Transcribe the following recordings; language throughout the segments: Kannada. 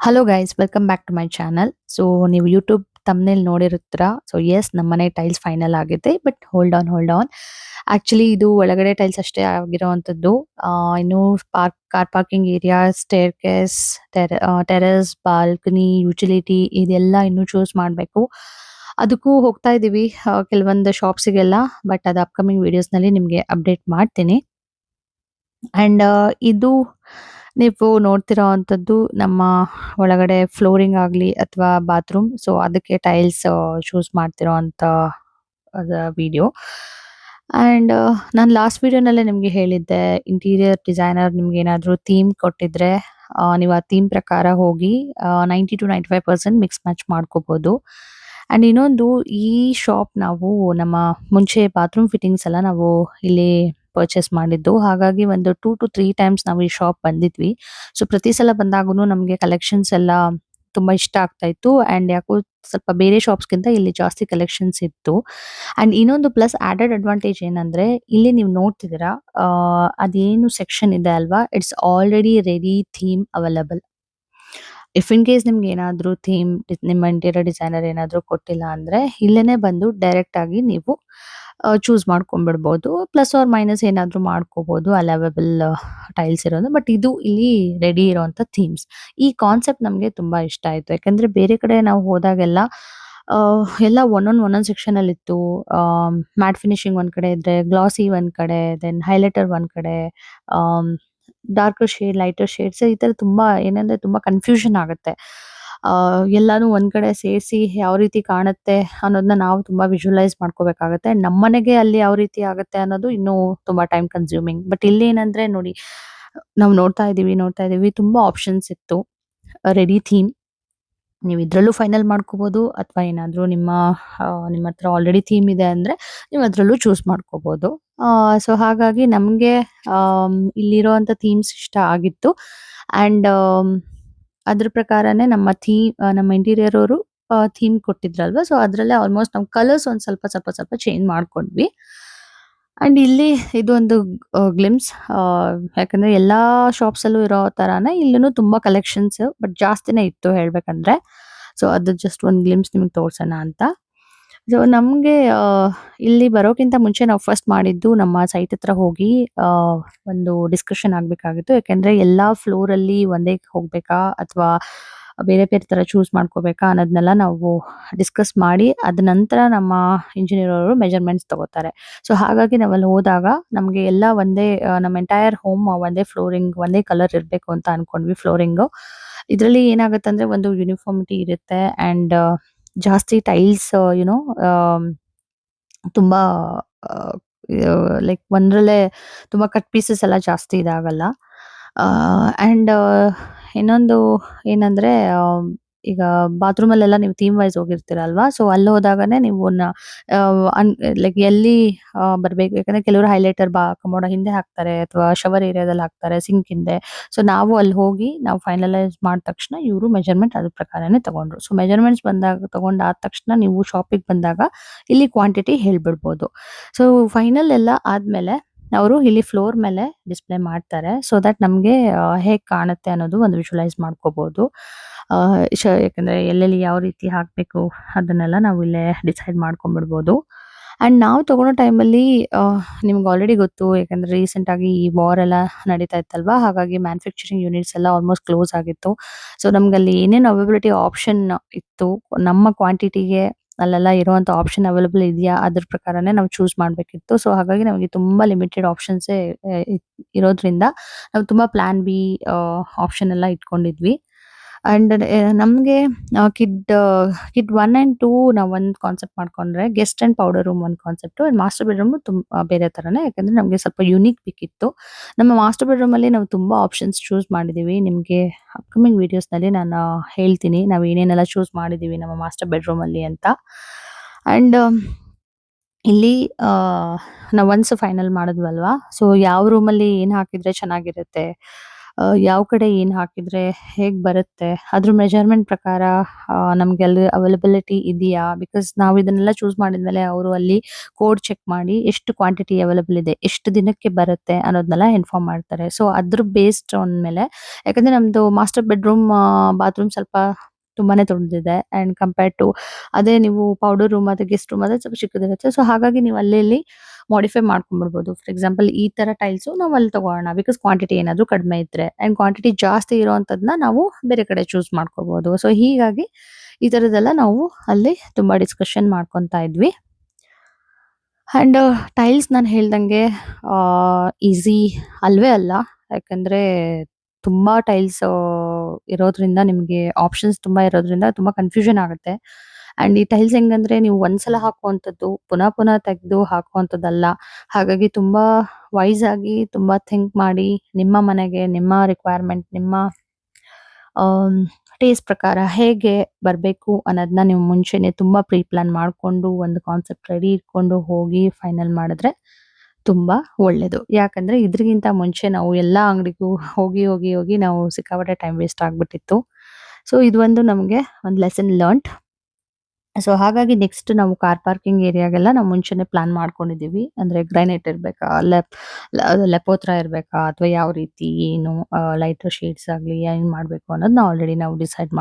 Hello guys welcome back to my channel. So ನೀವು ಯೂಟ್ಯೂಬ್ ತಮ್ನೇಲ್ ನೋಡಿರುತ್ತೀರಾ. ಸೊ ಎಸ್ ನಮ್ಮನೆ ಟೈಲ್ಸ್ ಫೈನಲ್ ಆಗಿದೆ. ಬಟ್ ಹೋಲ್ಡ್ ಆನ್ ಆಕ್ಚುಲಿ ಇದು ಒಳಗಡೆ ಟೈಲ್ಸ್ ಅಷ್ಟೇ ಆಗಿರೋವಂಥದ್ದು. ಇನ್ನು car parking area, staircase, terrace, balcony, utility ಇದೆಲ್ಲ ಇನ್ನು ಚೂಸ್ ಮಾಡಬೇಕು. ಅದಕ್ಕೂ ಹೋಗ್ತಾ ಇದೀವಿ ಕೆಲವೊಂದು ಶಾಪ್ಸಿಗೆಲ್ಲ. ಬಟ್ ಅದು ಅಪ್ಕಮಿಂಗ್ ವಿಡಿಯೋಸ್ ನಲ್ಲಿ ನಿಮಗೆ ಅಪ್ಡೇಟ್ ಮಾಡ್ತೀನಿ. ಅಂಡ್ ಇದು ನೀವು ನೋಡ್ತಿರೋವಂಥದ್ದು ನಮ್ಮ ಒಳಗಡೆ ಫ್ಲೋರಿಂಗ್ ಆಗ್ಲಿ ಅಥವಾ ಬಾತ್ರೂಮ್. ಸೊ ಅದಕ್ಕೆ ಟೈಲ್ಸ್ ಚೂಸ್ ಮಾಡ್ತಿರೋಂಥ ವಿಡಿಯೋ. ಅಂಡ್ ನಾನು ಲಾಸ್ಟ್ ವಿಡಿಯೋನಲ್ಲೇ ನಿಮಗೆ ಹೇಳಿದ್ದೆ, ಇಂಟೀರಿಯರ್ ಡಿಸೈನರ್ ನಿಮ್ಗೆ ಏನಾದರೂ ಥೀಮ್ ಕೊಟ್ಟಿದ್ರೆ ನೀವು ಆ ಥೀಮ್ ಪ್ರಕಾರ ಹೋಗಿ 90 to 95% ಮಿಕ್ಸ್ ಮ್ಯಾಚ್ ಮಾಡ್ಕೋಬಹುದು. ಅಂಡ್ ಇನ್ನೊಂದು, ಈ ಶಾಪ್ ನಾವು ನಮ್ಮ ಮುಂಚೆ ಬಾತ್ರೂಮ್ ಫಿಟ್ಟಿಂಗ್ಸ್ ಎಲ್ಲ ನಾವು ಇಲ್ಲಿ ಪರ್ಚೇಸ್ ಮಾಡಿದ್ದು. ಹಾಗಾಗಿ ಒಂದು 2 to 3 ಟೈಮ್ಸ್ ನಾವು ಈ ಶಾಪ್ ಬಂದಿದ್ವಿ. ಸೊ ಪ್ರತಿ ಸಲ ಬಂದಾಗೂನು ನಮಗೆ ಕಲೆಕ್ಷನ್ಸ್ ಎಲ್ಲ ತುಂಬಾ ಇಷ್ಟ ಆಗ್ತಾ ಇತ್ತು. ಅಂಡ್ ಯಾಕೋ ಸ್ವಲ್ಪ ಬೇರೆ ಶಾಪ್ಸ್‌ಗಿಂತ ಇಲ್ಲಿ ಜಾಸ್ತಿ ಕಲೆಕ್ಷನ್ಸ್ ಇತ್ತು. ಅಂಡ್ ಇನ್ನೊಂದು ಪ್ಲಸ್ ಆಡೆಡ್ ಅಡ್ವಾಂಟೇಜ್ ಏನಂದ್ರೆ, ಇಲ್ಲಿ ನೀವು ನೋಡ್ತಿದ್ದೀರಾ ಅದೇನು ಸೆಕ್ಷನ್ ಇದೆ ಅಲ್ವಾ, it's already ready theme available. If in case ನಿಮ್ಗೆ ಏನಾದ್ರೂ ಥೀಮ್ ನಿಮ್ಮ ಇಂಟೀರಿಯರ್ ಡಿಸೈನರ್ ಏನಾದ್ರೂ ಕೊಟ್ಟಿಲ್ಲ ಅಂದ್ರೆ ಇಲ್ಲೇನೆ ಬಂದು ಡೈರೆಕ್ಟ್ ಆಗಿ ನೀವು ಚೂಸ್ ಮಾಡ್ಕೊಂಡ್ಬಿಡ್ಬೋದು. ಪ್ಲಸ್ ಆರ್ ಮೈನಸ್ ಏನಾದ್ರೂ ಮಾಡ್ಕೋಬಹುದು ಅಲೈವಬಲ್ ಟೈಲ್ಸ್ ಇರೋದು. ಬಟ್ ಇದು ಇಲ್ಲಿ ರೆಡಿ ಇರೋಂಥ ಥೀಮ್ಸ್. ಈ ಕಾನ್ಸೆಪ್ಟ್ ನಮಗೆ ತುಂಬಾ ಇಷ್ಟ ಆಯ್ತು. ಯಾಕಂದ್ರೆ ಬೇರೆ ಕಡೆ ನಾವು ಹೋದಾಗೆಲ್ಲ ಎಲ್ಲ ಒಂದೊಂದ್ ಸೆಕ್ಷನ್ ಅಲ್ಲಿ ಇತ್ತು. ಮ್ಯಾಟ್ ಫಿನಿಶಿಂಗ್ ಒಂದ್ ಕಡೆ ಇದ್ರೆ, ಗ್ಲಾಸಿ ಒಂದ್ ಕಡೆ, ದೆನ್ ಹೈಲೈಟರ್ ಒಂದ್ ಕಡೆ, ಡಾರ್ಕರ್ ಶೇಡ್, ಲೈಟರ್ ಶೇಡ್ಸ್, ಈ ತರ ತುಂಬಾ ಏನಂದ್ರೆ ತುಂಬಾ ಕನ್ಫ್ಯೂಷನ್ ಆಗುತ್ತೆ. ಎಲ್ಲಾನು ಒಂದ್ ಕಡೆ ಸೇರಿಸಿ ಯಾವ ರೀತಿ ಕಾಣುತ್ತೆ ಅನ್ನೋದನ್ನ ನಾವು ತುಂಬಾ ವಿಜುವಲೈಸ್ ಮಾಡ್ಕೋಬೇಕಾಗತ್ತೆ. ನಮ್ಮನೆಗೆ ಅಲ್ಲಿ ಯಾವ ರೀತಿ ಆಗುತ್ತೆ ಅನ್ನೋದು ಇನ್ನೂ ತುಂಬಾ ಟೈಮ್ ಕನ್ಸ್ಯೂಮಿಂಗ್. ಬಟ್ ಇಲ್ಲಿ ಏನಂದ್ರೆ ನೋಡಿ, ನಾವು ನೋಡ್ತಾ ಇದೀವಿ ತುಂಬಾ ಆಪ್ಷನ್ಸ್ ಇತ್ತು. ರೆಡಿ ಥೀಮ್ ನೀವು ಇದ್ರಲ್ಲೂ ಫೈನಲ್ ಮಾಡ್ಕೋಬಹುದು, ಅಥವಾ ಏನಾದ್ರೂ ನಿಮ್ಮ ಹತ್ರ ಆಲ್ರೆಡಿ ಥೀಮ್ ಇದೆ ಅಂದ್ರೆ ನೀವು ಅದ್ರಲ್ಲೂ ಚೂಸ್ ಮಾಡ್ಕೋಬಹುದು. ಸೊ ಹಾಗಾಗಿ ನಮ್ಗೆ ಇಲ್ಲಿರುವಂತ ಥೀಮ್ಸ್ ಇಷ್ಟ ಆಗಿತ್ತು. ಅಂಡ್ ಅದ್ರ ಪ್ರಕಾರನೇ ನಮ್ಮ ಇಂಟೀರಿಯರ್ ಅವರು ಥೀಮ್ ಕೊಟ್ಟಿದ್ರಲ್ವಾ, ಸೊ ಅದ್ರಲ್ಲೇ ಆಲ್ಮೋಸ್ಟ್ ನಾವು ಕಲರ್ಸ್ ಒಂದ್ ಸ್ವಲ್ಪ ಚೇಂಜ್ ಮಾಡ್ಕೊಂಡ್ವಿ. ಅಂಡ್ ಇಲ್ಲಿ ಇದೊಂದು ಗ್ಲಿಮ್ಸ್. ಯಾಕಂದ್ರೆ ಎಲ್ಲಾ ಶಾಪ್ಸ್ ಅಲ್ಲೂ ಇರೋ ತರಾನೇ ಇಲ್ಲೂ ತುಂಬಾ ಕಲೆಕ್ಷನ್ಸ್, ಬಟ್ ಜಾಸ್ತಿನೇ ಇತ್ತು ಹೇಳ್ಬೇಕಂದ್ರೆ. ಸೊ ಅದು ಜಸ್ಟ್ ಒಂದ್ ಗ್ಲಿಮ್ಸ್ ನಿಮ್ಗೆ ತೋರ್ಸೋಣ ಅಂತ. ಸೊ ನಮ್ಗೆ ಇಲ್ಲಿ ಬರೋಕ್ಕಿಂತ ಮುಂಚೆ ನಾವು ಫಸ್ಟ್ ಮಾಡಿದ್ದು ನಮ್ಮ ಸೈಟ್ ಹತ್ರ ಹೋಗಿ ಒಂದು ಡಿಸ್ಕಷನ್ ಆಗ್ಬೇಕಾಗಿತ್ತು. ಯಾಕಂದ್ರೆ ಎಲ್ಲಾ ಫ್ಲೋರ್ ಅಲ್ಲಿ ಒಂದೇ ಹೋಗ್ಬೇಕಾ ಅಥವಾ ಬೇರೆ ಬೇರೆ ತರ ಚೂಸ್ ಮಾಡ್ಕೋಬೇಕಾ ಅನ್ನೋದನ್ನೆಲ್ಲ ನಾವು ಡಿಸ್ಕಸ್ ಮಾಡಿ ಅದ ನಂತರ ನಮ್ಮ ಇಂಜಿನಿಯರ್ ಅವರು ಮೆಜರ್ಮೆಂಟ್ಸ್ ತಗೋತಾರೆ. ಸೊ ಹಾಗಾಗಿ ನಾವಲ್ಲಿ ಹೋದಾಗ ನಮ್ಗೆ ಎಲ್ಲ ಒಂದೇ ನಮ್ಮ ಎಂಟೈರ್ ಹೋಮ್ ಒಂದೇ ಫ್ಲೋರಿಂಗ್, ಒಂದೇ ಕಲರ್ ಇರ್ಬೇಕು ಅಂತ ಅನ್ಕೊಂಡ್ವಿ ಫ್ಲೋರಿಂಗ್. ಇದ್ರಲ್ಲಿ ಏನಾಗುತ್ತಂದ್ರೆ ಒಂದು ಯೂನಿಫಾರ್ಮಿಟಿ ಇರುತ್ತೆ. ಅಂಡ್ ಜಾಸ್ತಿ ಟೈಲ್ಸ್ ಯುನೋ ತುಂಬಾ ಲೈಕ್ ಒಂದ್ರಲ್ಲೇ ತುಂಬಾ ಕಟ್ ಪೀಸಸ್ ಎಲ್ಲ ಜಾಸ್ತಿ ಇದಾಗಲ್ಲ. ಅಂಡ್ ಇನ್ನೊಂದು ಏನಂದ್ರೆ, ಈಗ ಬಾತ್ರೂಮ್ ಅಲ್ಲೆಲ್ಲ ನೀವು ಥೀಮ್ ವೈಸ್ ಹೋಗಿರ್ತೀರಲ್ವಾ, ಸೊ ಅಲ್ಲಿ ಹೋದಾಗನೇ ನೀವು ಲೈಕ್ ಎಲ್ಲಿ ಬರ್ಬೇಕು. ಯಾಕಂದ್ರೆ ಕೆಲವರು ಹೈಲೈಟರ್ ಕಮೋಡ ಹಿಂದೆ ಹಾಕ್ತಾರೆ ಅಥವಾ ಶವರ್ ಏರಿಯಾದಲ್ಲಿ ಹಾಕ್ತಾರೆ, ಸಿಂಕ್ ಹಿಂದೆ. ಸೊ ನಾವು ಅಲ್ಲಿ ಹೋಗಿ ನಾವು ಫೈನಲೈಸ್ ಮಾಡಿದ ತಕ್ಷಣ ಇವರು ಮೆಜರ್ಮೆಂಟ್ ಅದ್ರ ಪ್ರಕಾರನೇ ತಗೊಂಡ್ರು. ಸೊ ಮೆಜರ್ಮೆಂಟ್ಸ್ ತಗೊಂಡಾದ ತಕ್ಷಣ ನೀವು ಶಾಪಿಗೆ ಬಂದಾಗ ಇಲ್ಲಿ ಕ್ವಾಂಟಿಟಿ ಹೇಳ್ಬಿಡ್ಬೋದು. ಸೊ ಫೈನಲ್ ಎಲ್ಲ ಆದ್ಮೇಲೆ ಅವರು ಇಲ್ಲಿ ಫ್ಲೋರ್ ಮೇಲೆ ಡಿಸ್ಪ್ಲೇ ಮಾಡ್ತಾರೆ. ಸೊ ದಟ್ ನಮ್ಗೆ ಹೇಗ್ ಕಾಣುತ್ತೆ ಅನ್ನೋದು ಒಂದು ವಿಜುವಲೈಸ್ ಮಾಡ್ಕೋಬಹುದು. ಯಾಕಂದ್ರೆ ಎಲ್ಲೆಲ್ಲಿ ಯಾವ ರೀತಿ ಹಾಕ್ಬೇಕು ಅದನ್ನೆಲ್ಲ ನಾವು ಇಲ್ಲೇ ಡಿಸೈಡ್ ಮಾಡ್ಕೊಂಡ್ಬಿಡ್ಬೋದು. ಅಂಡ್ ನಾವು ತಗೊಳೋ ಟೈಮಲ್ಲಿ ನಿಮ್ಗೆ ಆಲ್ರೆಡಿ ಗೊತ್ತು, ಯಾಕಂದ್ರೆ ರೀಸೆಂಟ್ ಆಗಿ ಈ ವಾರ್ ಎಲ್ಲ ನಡೀತಾ ಇತ್ತಲ್ವಾ, ಹಾಗಾಗಿ ಮ್ಯಾನುಫ್ಯಾಕ್ಚರಿಂಗ್ ಯೂನಿಟ್ಸ್ ಎಲ್ಲ ಆಲ್ಮೋಸ್ಟ್ ಕ್ಲೋಸ್ ಆಗಿತ್ತು. ಸೊ ನಮ್ಗಲ್ಲಿ ಏನೇನು ಅವೈಲಬಿಲಿಟಿ ಆಪ್ಷನ್ ಇತ್ತು, ನಮ್ಮ ಕ್ವಾಂಟಿಟಿಗೆ ಅಲ್ಲೆಲ್ಲ ಇರುವಂತ ಆಪ್ಷನ್ ಅವೈಲಬಲ್ ಇದೆಯಾ ಅದ್ರ ಪ್ರಕಾರನೇ ನಾವು ಚೂಸ್ ಮಾಡ್ಬೇಕಿತ್ತು. ಸೊ ಹಾಗಾಗಿ ನಮಗೆ ತುಂಬಾ ಲಿಮಿಟೆಡ್ ಆಪ್ಷನ್ಸೇ ಇರೋದ್ರಿಂದ ನಾವು ತುಂಬಾ ಪ್ಲಾನ್ ಬಿ ಆಪ್ಷನ್ ಎಲ್ಲ ಇಟ್ಕೊಂಡಿದ್ವಿ. ಅಂಡ್ ನಮ್ಗೆ ಕಿಡ್ 1 and 2 ನಾವ್ ಒಂದ್ ಕಾನ್ಸೆಪ್ಟ್ ಮಾಡ್ಕೊಂಡ್ರೆ, ಗೆಸ್ಟ್ ಅಂಡ್ ಪೌಡರ್ ರೂಮ್ ಒಂದ್ ಕಾನ್ಸೆಪ್ಟ್, ಅಂಡ್ ಮಾಸ್ಟರ್ ಬೆಡ್ರೂಮ್ ಬೇರೆ ತರನೇ. ಯಾಕಂದ್ರೆ ನಮ್ಗೆ ಸ್ವಲ್ಪ ಯುನೀಕ್ ಬೇಕಿತ್ತು. ನಮ್ಮ ಮಾಸ್ಟರ್ ಬೆಡ್ರೂಮ್ ಅಲ್ಲಿ ನಾವು ತುಂಬಾ ಆಪ್ಷನ್ಸ್ ಚೂಸ್ ಮಾಡಿದೀವಿ. ನಿಮ್ಗೆ ಅಪ್ಕಮಿಂಗ್ ವಿಡಿಯೋಸ್ ನಲ್ಲಿ ನಾನು ಹೇಳ್ತೀನಿ ನಾವು ಏನೇನೆಲ್ಲ ಚೂಸ್ ಮಾಡಿದೀವಿ ನಮ್ಮ ಮಾಸ್ಟರ್ ಬೆಡ್ರೂಮ್ ಅಲ್ಲಿ ಅಂತ. ಅಂಡ್ ಇಲ್ಲಿ ನಾವು ಒನ್ಸ್ ಫೈನಲ್ ಮಾಡಿದ್ವಲ್ವಾ, ಸೊ ಯಾವ ರೂಮಲ್ಲಿ ಏನ್ ಹಾಕಿದ್ರೆ ಚೆನ್ನಾಗಿರುತ್ತೆ, ಯಾವ ಕಡೆ ಏನ್ ಹಾಕಿದ್ರೆ ಹೇಗ್ ಬರುತ್ತೆ, ಅದ್ರ ಮೆಜರ್‌ಮೆಂಟ್ ಪ್ರಕಾರ ನಮ್ಗೆ ಅಲ್ಲಿ ಅವೈಲಬಿಲಿಟಿ ಇದೆಯಾ? ಬಿಕಾಸ್ ನಾವು ಇದನ್ನೆಲ್ಲ ಚೂಸ್ ಮಾಡಿದ್ಮೇಲೆ ಅವರು ಅಲ್ಲಿ ಕೋಡ್ ಚೆಕ್ ಮಾಡಿ ಎಷ್ಟು ಕ್ವಾಂಟಿಟಿ ಅವೈಲಬಲ್ ಇದೆ, ಎಷ್ಟು ದಿನಕ್ಕೆ ಬರುತ್ತೆ ಅನ್ನೋದ್ನೆಲ್ಲ ಇನ್ಫಾರ್ಮ್ ಮಾಡ್ತಾರೆ. ಸೊ ಅದ್ರ ಬೇಸ್ಡ್ ಆನ್ ಮೇಲೆ, ಯಾಕಂದ್ರೆ ನಮ್ದು ಮಾಸ್ಟರ್ ಬೆಡ್‌ರೂಮ್, ಬಾತ್ರೂಮ್ ಸ್ವಲ್ಪ ತುಂಬಾನೇ ದೊಡ್ಡದಿದೆ. ಅಂಡ್ ಕಂಪೇರ್ಡ್ ಟು ಅದೇ ನೀವು ಪೌಡರ್ ರೂಮ್ ಮತ್ತೆ ಗೆಸ್ಟ್ ರೂಮ್ ಆದ್ರೆ ಸ್ವಲ್ಪ ಚಿಕ್ಕದಿರುತ್ತೆ. ಸೊ ಹಾಗಾಗಿ ನೀವು ಅಲ್ಲಿ ಇಲ್ಲಿ ಮಾಡಿಫೈ ಮಾಡ್ಕೊಂಡ್ಬಿಡ್ಬೋದು. ಫಾರ್ ಎಕ್ಸಾಂಪಲ್ ಈ ತರ ಟೈಲ್ಸು ನಾವು ಅಲ್ಲಿ ತಗೋಳೋಣ ಬಿಕಾಸ್ ಕ್ವಾಂಟಿಟಿ ಏನಾದ್ರು ಕಡಿಮೆ ಇದ್ರೆ. ಅಂಡ್ ಕ್ವಾಂಟಿಟಿ ಜಾಸ್ತಿ ಇರೋಂಥದ್ನ ನಾವು ಬೇರೆ ಕಡೆ ಚೂಸ್ ಮಾಡ್ಕೋಬಹುದು. ಸೊ ಹೀಗಾಗಿ ಈ ತರದೆಲ್ಲ ನಾವು ಅಲ್ಲಿ ತುಂಬಾ ಡಿಸ್ಕಷನ್ ಮಾಡ್ಕೊಂತಾ ಇದ್ವಿ. ಅಂಡ್ ಟೈಲ್ಸ್ ನಾನು ಹೇಳ್ದಂಗೆ ಈಸಿ ಅಲ್ವೇ ಅಲ್ಲ. ಯಾಕಂದ್ರೆ ತುಂಬಾ ಟೈಲ್ಸ್ ಇರೋದ್ರಿಂದ ನಿಮ್ಗೆ ಆಪ್ಷನ್ಸ್ ತುಂಬಾ ಇರೋದ್ರಿಂದ ತುಂಬಾ ಕನ್ಫ್ಯೂಷನ್ ಆಗುತ್ತೆ. ಅಂಡ್ ಈ ಟೈಲ್ಸ್ ಹೆಂಗಂದ್ರೆ ನೀವು ಒಂದ್ಸಲ ಹಾಕುವಂಥದ್ದು ಪುನಃ ಪುನಃ ತೆಗ್ದು ಹಾಕುವಂಥದ್ದಲ್ಲ. ಹಾಗಾಗಿ ತುಂಬಾ ವೈಸ್ ಆಗಿ ತುಂಬಾ ಥಿಂಕ್ ಮಾಡಿ ನಿಮ್ಮ ಮನೆಗೆ, ನಿಮ್ಮ ರಿಕ್ವೈರ್ಮೆಂಟ್, ನಿಮ್ಮ ಆಮ್, ಟೇಸ್ಟ್ ಪ್ರಕಾರ ಹೇಗೆ ಬರ್ಬೇಕು ಅನ್ನೋದನ್ನ ನೀವು ಮುಂಚೆನೆ ತುಂಬಾ ಪ್ರೀ ಪ್ಲಾನ್ ಮಾಡ್ಕೊಂಡು ಒಂದು ಕಾನ್ಸೆಪ್ಟ್ ರೆಡಿ ಇಟ್ಕೊಂಡು ಹೋಗಿ ಫೈನಲ್ ಮಾಡಿದ್ರೆ ತುಂಬಾ ಒಳ್ಳೇದು. ಯಾಕಂದ್ರೆ ಇದ್ರಿಗಿಂತ ಮುಂಚೆ ನಾವು ಎಲ್ಲಾ ಅಂಗಡಿಗೂ ಹೋಗಿ ಹೋಗಿ ಹೋಗಿ ನಾವು ಸಿಕ್ಕಾಪಟ್ಟೆ ಟೈಮ್ ವೇಸ್ಟ್ ಆಗ್ಬಿಟ್ಟಿತ್ತು. ಸೊ ಇದು ಒಂದು ನಮ್ಗೆ ಒಂದು ಲೆಸನ್ ಲರ್ನ್ಡ್. ಸೊ ಹಾಗಾಗಿ ನೆಕ್ಸ್ಟ್ ನಾವು ಕಾರ್ ಪಾರ್ಕಿಂಗ್ ಏರಿಯಾಗೆಲ್ಲ ನಾವು ಮುಂಚೆನೆ ಪ್ಲಾನ್ ಮಾಡ್ಕೊಂಡಿದೀವಿ. ಅಂದ್ರೆ ಗ್ರಾನೈಟ್ ಇರ್ಬೇಕಾ? ಲೆಪೋತ್ರ ಇರ್ಬೇಕಾ? ಅಥವಾ ಯಾವ ರೀತಿ ಏನು ಲೈಟರ್ ಶೇಡ್ಸ್ ಆಗ್ಲಿ ಏನ್ ಮಾಡ್ಬೇಕು ಅನ್ನೋದನ್ನ ಆಲ್ರೆಡಿ ನಾವು ಡಿಸೈಡ್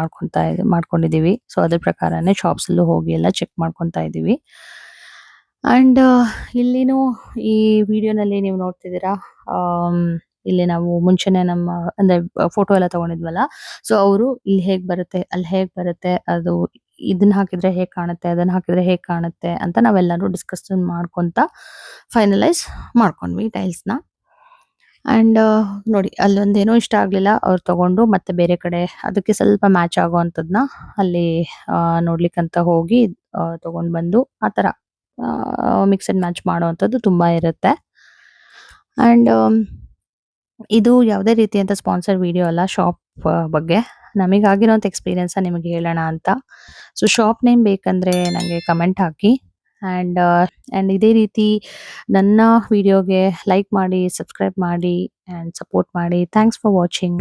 ಮಾಡ್ಕೊಂಡಿದೀವಿ. ಸೊ ಅದ್ರ ಪ್ರಕಾರನೇ ಶಾಪ್ಸ್ ಅಲ್ಲೂ ಹೋಗಿ ಎಲ್ಲ ಚೆಕ್ ಮಾಡ್ಕೊಂತಾ ಇದೀವಿ. ಅಂಡ್ ಇಲ್ಲಿನೂ ಈ ವಿಡಿಯೋನಲ್ಲಿ ನೀವು ನೋಡ್ತಿದ್ದೀರಾ. ಆಮ್, ಇಲ್ಲಿ ನಾವು ಮುಂಚೆನೆ ನಮ್ಮ ಅಂದ್ರೆ ಫೋಟೋ ಎಲ್ಲ ತಗೊಂಡಿದ್ವಲ್ಲ. ಸೊ ಅವರು ಇಲ್ಲಿ ಹೇಗ್ ಬರುತ್ತೆ, ಅಲ್ಲಿ ಹೇಗ್ ಬರುತ್ತೆ, ಅದು ಇದನ್ನ ಹಾಕಿದ್ರೆ ಹೇಗ್ ಕಾಣುತ್ತೆ, ಅದನ್ನ ಹಾಕಿದ್ರೆ ಹೇಗ್ ಕಾಣುತ್ತೆ ಅಂತ ನಾವೆಲ್ಲರೂ ಡಿಸ್ಕಷನ್ ಮಾಡ್ಕೊಂತ ಫೈನಲೈಸ್ ಮಾಡ್ಕೊಂಡ್ವಿ ಟೈಲ್ಸ್‌ನ. ಅಂಡ್ ನೋಡಿ ಅಲ್ಲೊಂದೇನೋ ಇಷ್ಟ ಆಗ್ಲಿಲ್ಲ. ಅವ್ರು ತಗೊಂಡು ಮತ್ತೆ ಬೇರೆ ಕಡೆ ಅದಕ್ಕೆ ಸ್ವಲ್ಪ ಮ್ಯಾಚ್ ಆಗುವಂಥದ್ನ ಅಲ್ಲಿ ನೋಡ್ಲಿಕ್ಕಂತ ಹೋಗಿ ತಗೊಂಡ್ ಬಂದು ಆ ತರ ಮಿಕ್ಸ್ ಅಂಡ್ ಮ್ಯಾಚ್ ಮಾಡುವಂಥದ್ದು ತುಂಬಾ ಇರುತ್ತೆ. ಅಂಡ್ ಇದು ಯಾವುದೇ ರೀತಿಯಂತ ಸ್ಪಾನ್ಸರ್ ವಿಡಿಯೋ ಅಲ್ಲ ಶಾಪ್ ಬಗ್ಗೆ. ನಮಗಾಗಿರೋಂಥ ಎಕ್ಸ್‌ಪೀರಿಯನ್ಸ್‌ನ ನಿಮಗೆ ಹೇಳೋಣ ಅಂತ. ಸೊ ಶಾಪ್ ನೇಮ್ ಬೇಕಂದ್ರೆ ನಂಗೆ ಕಮೆಂಟ್ ಹಾಕಿ. ಅಂಡ್ ಇದೇ ರೀತಿ ನನ್ನ ವಿಡಿಯೋಗೆ ಲೈಕ್ ಮಾಡಿ, ಸಬ್ಸ್ಕ್ರೈಬ್ ಮಾಡಿ ಅಂಡ್ ಸಪೋರ್ಟ್ ಮಾಡಿ. Thanks for watching.